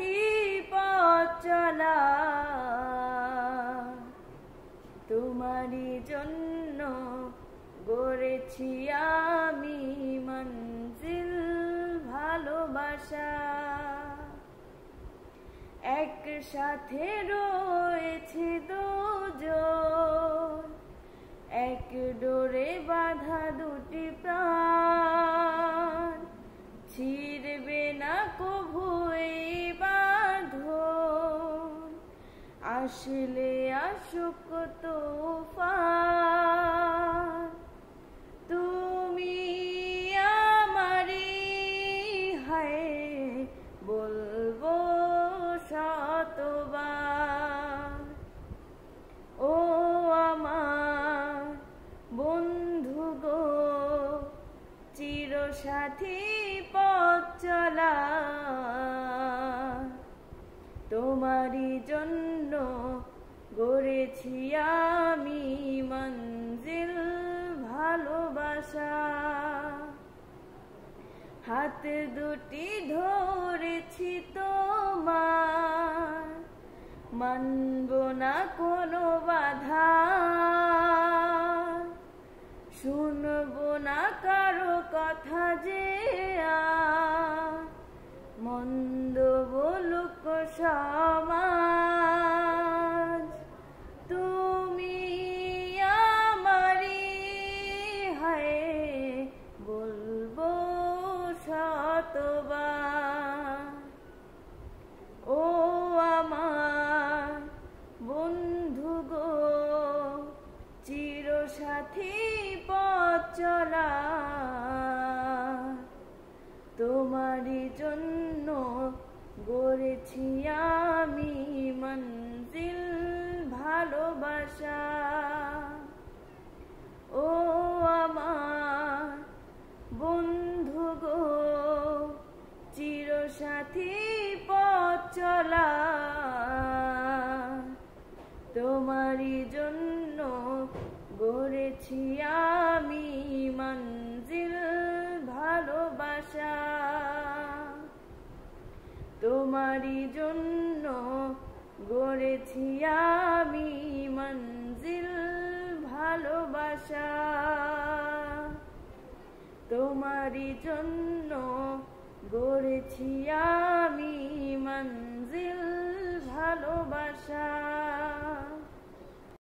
সাথী পথ চলা, তোমারই জন্য গড়েছি আমি মঞ্জিল ভালোবাসা। একসাথে রয়েছে দুজন, এক ডোরে বাঁধা দুটি প্রাণ, ছিড়বে না কভু এই বাঁধন, আসলে আসুক তুফান। তুমি আমারই, হায় বলবো শতবার, ও আমার বন্ধু গো, চিরসাথী পথ চলা, তোমারই জন্য গড়েছি আমি মঞ্জিল ভালোবাসা। হাত দুটি ধরেছি তোমার, মানব না কোনো বাধা, শুনবো না কারো কথা যে মন্দ বলুক সমাজ। তুমি আমারই, হায় বলবো শতবার, ও আমার বন্ধু গো, চিরসাথী পথ চলা, তোমারই জন্য গড়েছি আমি মঞ্জিল ভালোবাসা। ও আমার বন্ধু গো, চিরসাথী পথ চলা, তোমারই জন্য গড়েছি আমি মঞ্জিল ভালোবাসা। তোমারই জন্য গড়েছি আমি মঞ্জিল ভালোবাসা। তোমারই জন্য গড়েছি আমি